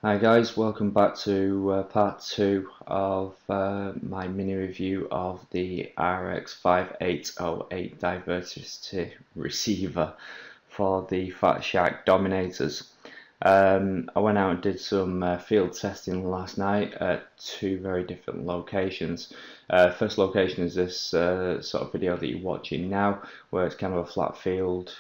Hi guys, welcome back to part 2 of my mini review of the RX5808 diversity receiver for the Fat Shack Dominators. I went out and did some field testing last night at two very different locations. First location is this sort of video that you're watching now, where it's kind of a flat field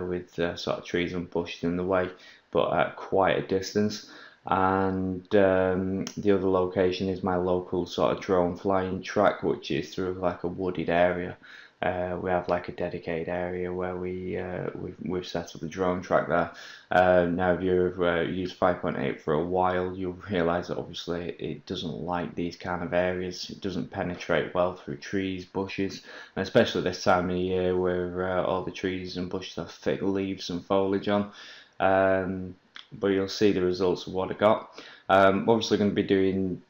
with sort of trees and bushes in the way, but at quite a distance. And the other location is my local sort of drone flying track, which is through like a wooded area. We have like a dedicated area where we've set up the drone track there. Now, if you've used 5.8 for a while, you'll realise that obviously it doesn't like these kind of areas. It doesn't penetrate well through trees, bushes, and especially this time of year where all the trees and bushes have thick leaves and foliage on. But you'll see the results of what I got. Obviously going to be doing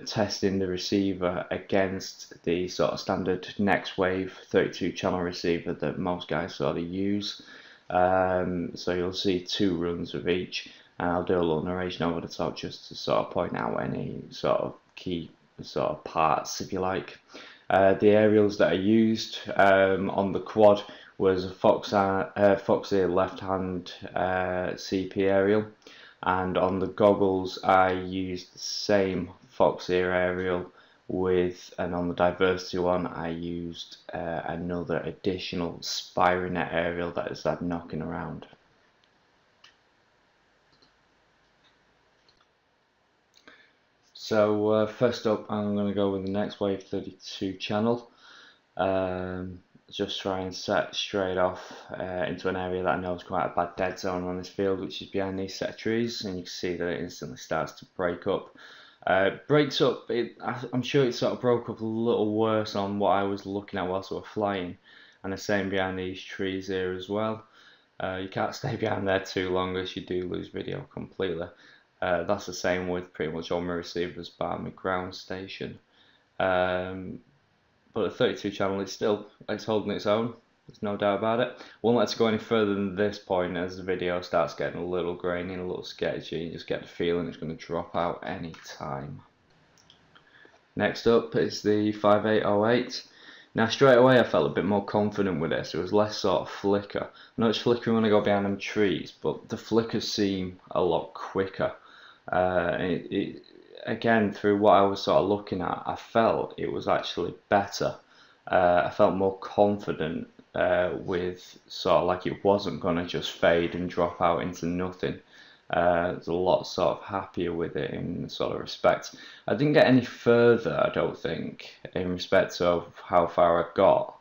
testing the receiver against the sort of standard Next Wave 32 channel receiver that most guys sort of use. So you'll see two runs of each, and I'll do a little narration over the top just to sort of point out any sort of key sort of parts, if you like. The aerials that I used on the quad was a Foxeer left-hand CP aerial, and on the goggles I used the same Foxeer aerial and on the diversity one I used another additional Spironet aerial that is that knocking around. So first up, I'm going to go with the Next Wave 32 channel. Just try and set straight off into an area that I know is quite a bad dead zone on this field, which is behind these set of trees, and you can see that it instantly starts to break up. Breaks up, I'm sure it sort of broke up a little worse on what I was looking at whilst we were flying, and the same behind these trees here as well. You can't stay behind there too long as you do lose video completely. That's the same with pretty much all my receivers bar my ground station. But the 32 channel is still, it's holding its own, there's no doubt about it. Won't let us go any further than this point as the video starts getting a little grainy and a little sketchy. You just get the feeling it's going to drop out any time. Next up is the 5808. Now straight away I felt a bit more confident with this. It was less sort of flicker. I know it's flickering when I go behind them trees, but the flickers seem a lot quicker. Again, through what I was sort of looking at, I felt it was actually better. I felt more confident with sort of like it wasn't going to just fade and drop out into nothing. I was a lot sort of happier with it in sort of respect. I didn't get any further, I don't think, in respect of how far I got.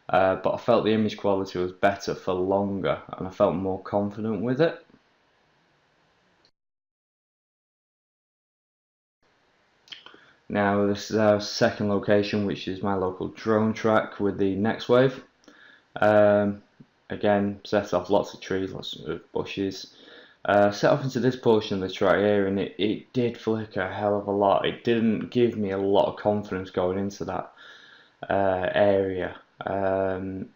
But I felt the image quality was better for longer, and I felt more confident with it. Now this is our second location, which is my local drone track with the Next Wave. Again, set off lots of trees, lots of bushes. Set off into this portion of the track here, and it did flicker a hell of a lot. It didn't give me a lot of confidence going into that area. I'm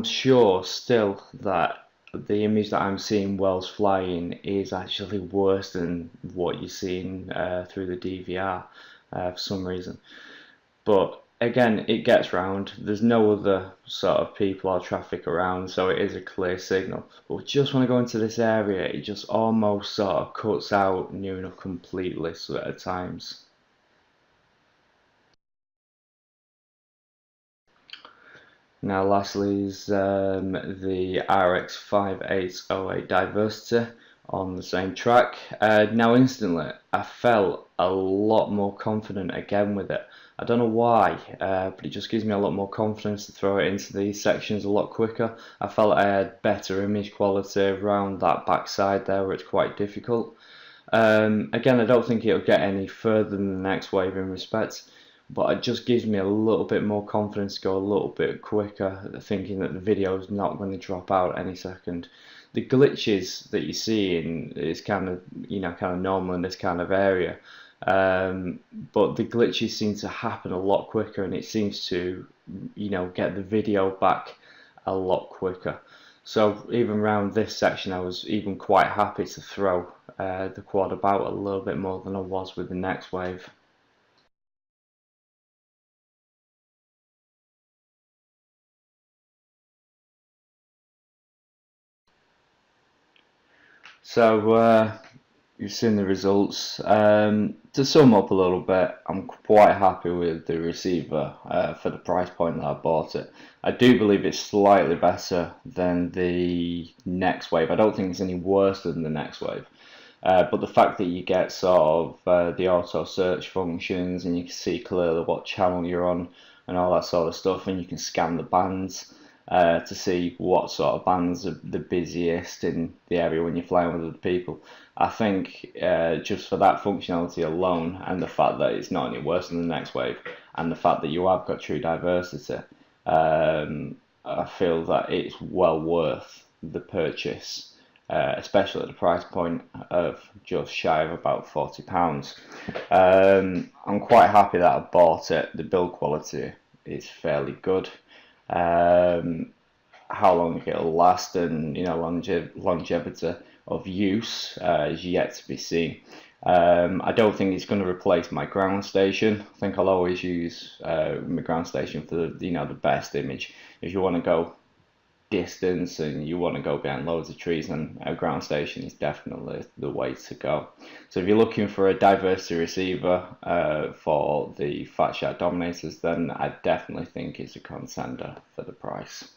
sure still that the image that I'm seeing whilst flying is actually worse than what you're seeing through the DVR for some reason. But again, it gets round. There's no other sort of people or traffic around, so it is a clear signal. But just when I go into this area, it just almost sort of cuts out near enough completely at times. Now lastly is the RX5808 diversity on the same track. Now instantly I felt a lot more confident again with it. I don't know why, but it just gives me a lot more confidence to throw it into these sections a lot quicker. I felt I had better image quality around that backside there where it's quite difficult. Again, I don't think it'll get any further than the Next Wave in respect, but it just gives me a little bit more confidence to go a little bit quicker, thinking that the video is not going to drop out any second. The glitches that you see is kind of normal in this kind of area, but the glitches seem to happen a lot quicker, and it seems to get the video back a lot quicker. So even around this section, I was even quite happy to throw the quad about a little bit more than I was with the next wave. So you've seen the results. To sum up a little bit, I'm quite happy with the receiver for the price point that I bought it. I do believe it's slightly better than the next wave. I don't think it's any worse than the next wave. But the fact that you get sort of the auto search functions and you can see clearly what channel you're on and all that sort of stuff, and you can scan the bands to see what sort of bands are the busiest in the area when you're flying with other people. I think just for that functionality alone, and the fact that it's not any worse than the next wave, and the fact that you have got true diversity, I feel that it's well worth the purchase. Especially at the price point of just shy of about £40. I'm quite happy that I bought it. The build quality is fairly good. Um, how long it'll last and longevity of use is yet to be seen. I don't think it's going to replace my ground station. I think I'll always use my ground station for the best image. If you want to go distance and you want to go behind loads of trees, then a ground station is definitely the way to go. So if you're looking for a diversity receiver for the Fat Shark Dominators, then I definitely think it's a contender for the price.